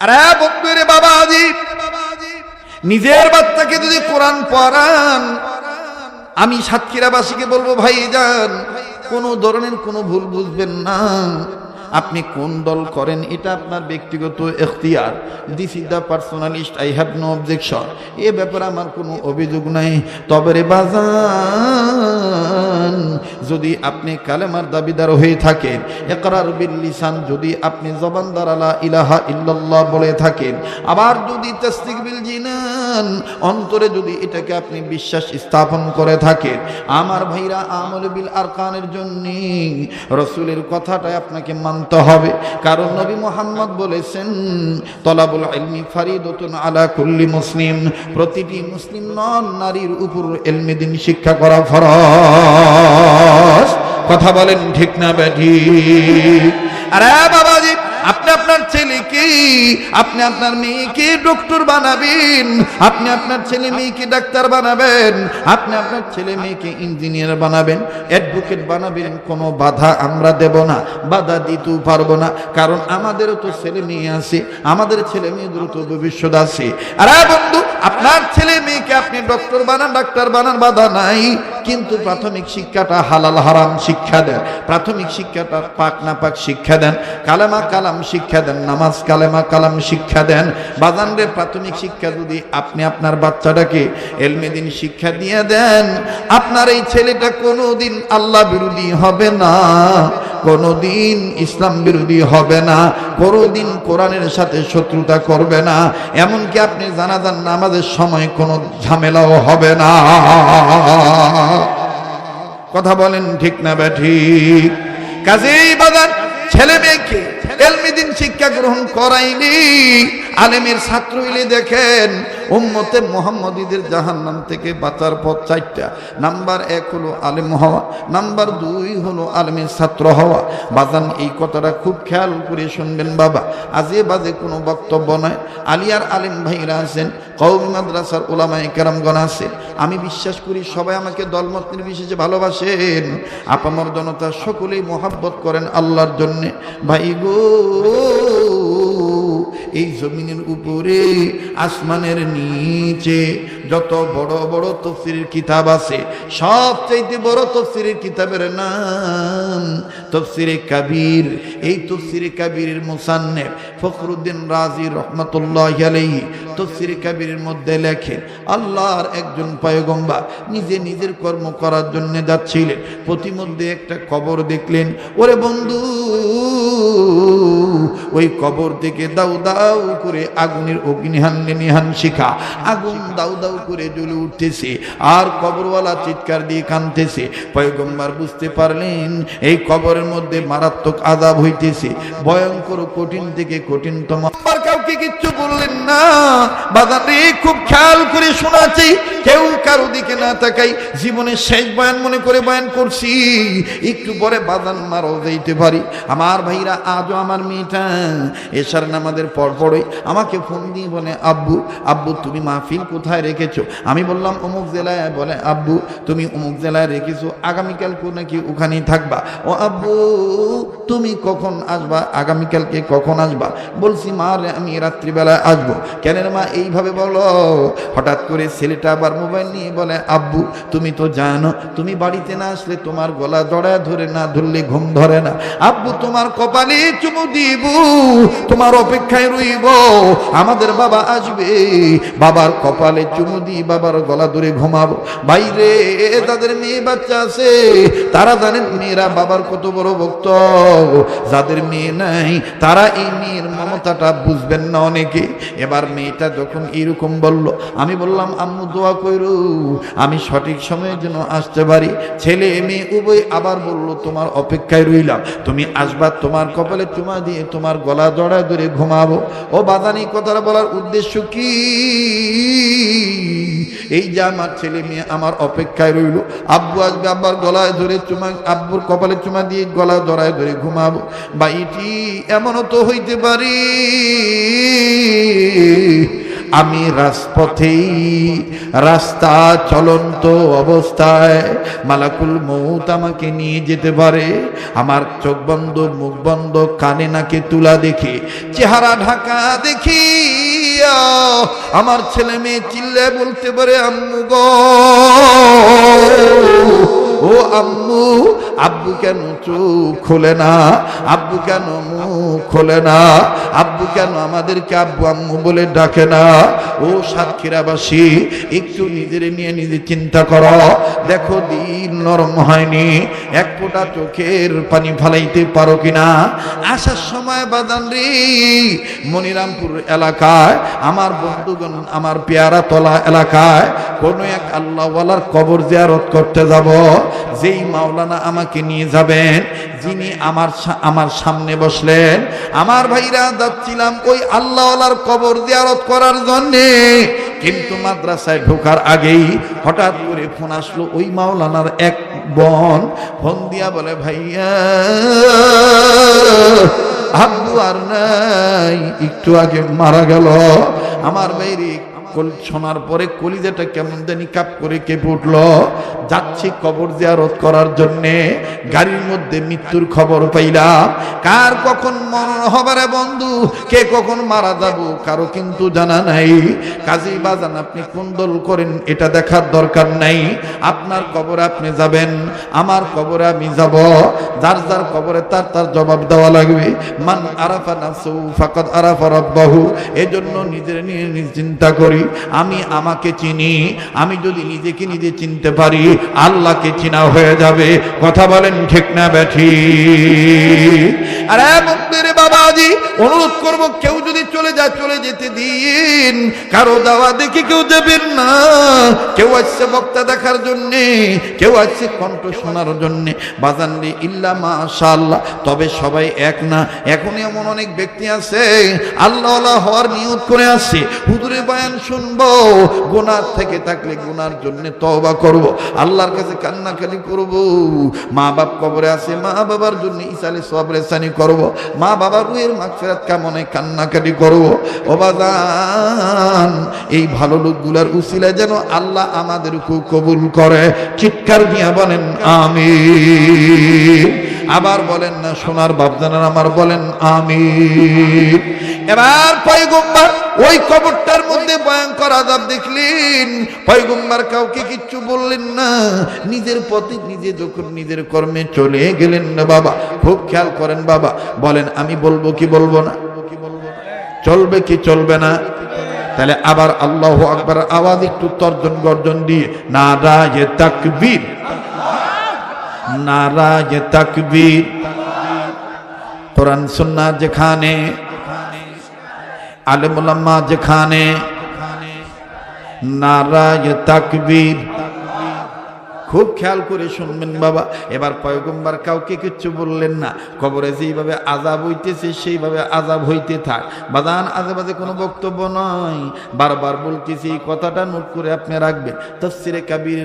আরে বন্ধুরে বাবাজি, নিজের বাচ্চাকে যদি কোরআন পড়ান, আমি সাতক্ষীরাবাসীকে বলবো ভাইজান, কোনো ধরনের কোনো ভুল বুঝবেন না। আপনি কোন দল করেন এটা আপনার ব্যক্তিগত এখতিয়ার। This is the personalist, I have no objection. এ ব্যাপারে আমার কোনো অভিযোগ নাই। তবে রে বাজান, যদি আপনি কালেমার দাবিদার হয়ে থাকেন, ইকরার বিল লিসান, যদি আপনি জবান দ্বারা লা ইলাহা ইল্লাল্লাহ বলে থাকেন, আবার যদি তাসদিক বিল জিনান, অন্তরে যদি এটাকে আপনি বিশ্বাস স্থাপন করে থাকেন, আমার ভাইরা আমল বিল আরকানের জন্য রাসূলের কথাটাই আপনাকে মানতে হবে। কারণ নবী মুহাম্মদ বলেছেন, তলাবুল ইলমি ফারিদাতুন আলা কুল্লি মুসলিম, প্রতিটি মুসলিম নর নারীর উপর ইলমে দ্বীন শিক্ষা করা ফরজ। কথা বলেন ঠিক না বেঠিক? আরে বাবাজি, আপনি আপনার ছেলেকে, আপনি আপনার মেয়েকে ডক্টর বানাবেন, আপনি আপনার ছেলে মেয়েকে ডাক্তার বানাবেন, আপনি আপনার ছেলে মেয়েকে ইঞ্জিনিয়ার বানাবেন, অ্যাডভোকেট বানাবেন, কোনো বাধা আমরা দেব না, বাধা দিতেও পারবো না। কারণ আমাদেরও তো ছেলে মেয়ে আছে, আমাদের ছেলে মেয়েদেরও তো ভবিষ্যৎ আছে। আরে বন্ধু, আপনার ছেলে মেয়েকে আপনি ডক্টর বানান, ডাক্তার বানান, বাধা নাই, কিন্তু প্রাথমিক শিক্ষাটা হালাল হারাম শিক্ষা দেন, প্রাথমিক শিক্ষাটা পাক না পাক শিক্ষা দেন, কালেমা কালাম শিক্ষা দেন, নামাজ কালেমা কালাম শিক্ষা দেন। বাজান রে, প্রাথমিক শিক্ষা যদি আপনি আপনার বাচ্চাটাকে ইলমে দ্বীন শিক্ষা দিয়ে দেন, আপনার এই ছেলেটা কোনোদিন আল্লাহ বিরোধী হবে না, কোনোদিন ইসলাম বিরোধী হবে না, কোনোদিন কোরআনের সাথে শত্রুতা করবে না, এমনকি আপনি জানাজান নামাজের সময় কোনো ঝামেলাও হবে না। কথা বলেন ঠিক না বেঠিক? কাজেই বাজান, ছেলে মেয়েকে ইলমে দ্বীন শিক্ষা গ্রহণ করাইনি, আলেমের ছাত্র হইলে দেখেন উম্মতে মুহাম্মদীদের জাহান্নাম থেকে বাঁচার পথ চারটা। নাম্বার 1 হলো আলেম হওয়া, নাম্বার 2 হলো আলেমের ছাত্র হওয়া। বাজান, এই কথাটা খুব খেয়াল করে শুনবেন বাবা, আজে বাজে কোনো বক্তব্য নয়। আলিয়ার আলেম ভাইরা আছেন, কওমি মাদ্রাসার উলামায়ে কেরামগণ আছেন, আমি বিশ্বাস করি সবাই আমাকে দলমত নির্বিশেষে ভালোবাসেন, আপামর জনতা সকলেই মহাব্বত করেন আল্লাহর জন্য। ভাই গো, এই জমিনের উপরে আসমানের নিচে যত বড় বড় তাফসীরের কিতাব আছে, সবচাইতে বড় তাফসীরের কিতাবের নাম তাফসীরে কাবীর। এই তাফসীরে কাবীরের মুসান্নিফ ফখরুদ্দিন রাজি রাহমাতুল্লাহি আলাইহি তাফসীরে কাবীরের মধ্যে লেখেন, আল্লাহর একজন পয়গম্বর নিজে নিজের কর্ম করার জন্য যাচ্ছিলেন, প্রতিমধ্যে একটা কবর দেখলেন। ওরে বন্ধু, ওই কবর থেকে দাউ দাউ করে আগুনের অগ্নিহান শিখা, আগুন দাউ দাউ করে জ্বলে উঠতেছে, আর কবরওয়ালা চিৎকার দিয়ে কাঁদতেছে। পয়গম্বর বুঝতে পারলেন এই কবরের মধ্যে মারাত্মক আযাব হইতেছে, ভয়ঙ্কর কঠিন থেকে কঠিনতম। কাউকে কিচ্ছু বললেন না। বাজারে খুব খেয়াল করে শোনাচ্ছি, কেউ কারো দিকে না তাকাই, জীবনের শেষ বয়ান মনে করে বয়ান করছি, একটু পরে বাজান মারাও যাইতে পারি। আমার ভাইরা, আজও আমার মেয়েটা এশার নামাজের পরপরই আমাকে ফোন দিয়ে বলে, আব্বু আব্বু তুমি মাহফিল কোথায় রেখেছো? আমি বললাম অমুক জেলায়। বলে, আব্বু তুমি অমুক জেলায় রেখেছো, আগামীকাল নাকি ওখানেই থাকবা? ও আব্বু তুমি কখন আসবা? আগামীকালকে কখন আসবা? বলছি, মা আমি রাত্রিবেলায় আসবো। কেন মা এইভাবে বলো? হঠাৎ করে ছেলেটা আবার মোবাইল নিয়ে বলে, আব্বু তুমি তো জানো তুমি বাড়িতে না আসলে তোমার গলা জড়ায় ধরে, না ধরলে ঘুম ধরে না। আব্বু তোমার কপালে চুমু দিব, তোমার অপেক্ষায় রইব, আমাদের বাবা আসবে, বাবার কপালে চুমু দিই, বাবার গলা ধরে ঘুমাবো। বাইরে তাদের মেয়ে বাচ্চা আছে, তারা জানেন মেয়েরা বাবার কত বড় ভক্ত। যাদের মেয়ে নাই তারা এই মেয়ের মমতাটা বুঝবেন না অনেকে। এবার মেয়েটা যখন এরকম বলল, আমি বললাম, আম্মু দোয়া কইরো আমি সঠিক সময়ের জন্য আসতে পারি। ছেলে মেয়ে উভয় আবার বলল, তোমার অপেক্ষায় রইলাম, তুমি আসবা, তোমার কপালে চুমা দিয়ে তোমার গলা জড়ায় ধরে ঘুমাবো। ও বাদানি, কথাটা বলার উদ্দেশ্য কি? এই যে আমার ছেলে মেয়ে আমার অপেক্ষায় রইল, আব্বু আসবে, আব্বার গলায় ধরে চুমা, আব্বুর কপালে চুমা দিয়ে গলা জড়ায় ধরে ঘুমাবো। বাইটি এমনও তো হইতে পারি আমি রাজপথেই রাস্তা চলন্ত অবস্থায় মালাকুল মউত আমাকে নিয়ে যেতে পারে। আমার চোখ বন্ধ, মুখ বন্ধ, কানে নাকে তুলা দেখে, চেহারা ঢাকা দেখি আমার ছেলে মেয়ে চিল্লে বলতে পারে, আম্মু গো, ও আম্মু, আব্বু কেন চোখ খোলে না, আব্বু কেন মুখ খোলে না, আব্বু কেন আমাদেরকে আব্বু আম্মু বলে ডাকে না। ও সাতক্ষীরাবাসী, একটু নিজের নিয়ে নিজে চিন্তা করো, দেখো দিন নরম হয়নি, এক ফোঁটা চোখের পানি ফালাইতে পারো কিনা। আসার সময় বাদান রে, মনিরামপুর এলাকায় আমার বন্ধুগণ, আমার পেয়ারা তলা এলাকায় কোনো এক আল্লাহওয়ালার কবর জিয়ারত করতে যাব। যেই মাওলানা আমাকে নিয়ে যাবেন, যিনি আমার সামনে বসলেন, আমার ভাইরা যাচ্ছিলাম ওই আল্লাহওয়ালার কবর জিয়ারত করার জন্যে। কিন্তু মাদ্রাসায় ঢোকার আগেই হঠাৎ করে ফোন আসলো ওই মাওলানার এক বোন, ফোন দিয়া বলে, ভাইয়া আব্বু আর নাই, একটু আগে মারা গেল। আমার বাইরে শোনার পরে কলিজাটা কেমন জানি কাপ করে কেঁপে উঠল। যাচ্ছি কবর জিয়ারত করার জন্যে, গাড়ির মধ্যে মৃত্যুর খবর পাইলাম। কার কখন মরণ হবে রে বন্ধু, কে কখন মারা যাব কারো কিন্তু জানা নাই। কাজী বাজান, আপনি কোন দল করেন এটা দেখার দরকার নাই। আপনার কবরে আপনি যাবেন, আমার কবরে আমি যাব। যার যার কবরে তার তার জবাব দেওয়া লাগবে। মান আরাফা নাফসাহু ফাকাদ আরাফা রাব্বাহু। এজন্য নিজের নিয়ে নিজে চিন্তা করি, আমি আমাকে চিনি। আমি যদি নিজেকে নিজে চিনতে পারি, আল্লাহকে চিনা হয়ে যাবে। কথা বলেন ঠিক না বেঠি? আরে মুক্তির বাবাজি, অনুরোধ করব, কেউ যদি চলে যায় চলে যেতে দিন। কারো দাওয়া দেখে কেউ যাবেন না। কেউ আসছে বক্তা দেখার জন্যে, কেউ আসছে কণ্ঠ শোনার জন্যে। বাজানলি ইল্লা মাশাআল্লাহ, তবে সবাই এক না। এখন এমন অনেক ব্যক্তি আছে আল্লাহওয়ালা হওয়ার নিয়ত করে আসছে, হুজুরে বয়ান শুনবো, গুনার থেকে থাকলে গুনার জন্য তওবা করব, আল্লাহর কাছে কান্নাকাটি করব। মা বাপ কবরে আছে, মা বাবার জন্য ইসালে সবরেসানি করব, মা বাবার রুহের মাগফিরাত কামনায় কান্নাকাটি করব। ও বাজান, এই ভালো লোকগুলার উসিলায় যেন আল্লাহ আমাদেরকে কবুল করে। চিৎকার দিয়া বলেন আমিন। আবার বলেন না সোনার বাপজানার আমার, বলেন আমিন। এবার পয়গম্বর ওই কবরটার মধ্যে ভয়ঙ্কর আযাব দেখলেন। পয়গম্বর কাউকে কিচ্ছু বললেন না, নিজের পথে নিজে যখন নিজের কর্মে চলে গেলেন না। বাবা খুব খেয়াল করেন, বাবা বলেন, আমি বলবো কি বলবো না, চলবে কি চলবে না? তাহলে আবার আল্লাহু আকবার আওয়াজ একটু তর্জন গর্জন দিয়ে, নারায়ে তাকবীর, নারায়ে তাকবীর। কোরআন সুন্নাহ যেখানে, আলেম উলামা যেখানে, নারায়ে তাকবীর। খুব খেয়াল করে শুনবেন বাবা। এবার পয়গম্বর কাউকে কিচ্ছু বললেন না। কবরে যেইভাবে আযাব হইতেছে সেইভাবে আযাব হইতে থাক। বাজান আজেবাজে কোনো বক্তব্য নয়, বারবার বলতেছি, এই কথাটা নোট করে আপনি রাখবেন। তাফসীরে কাবীর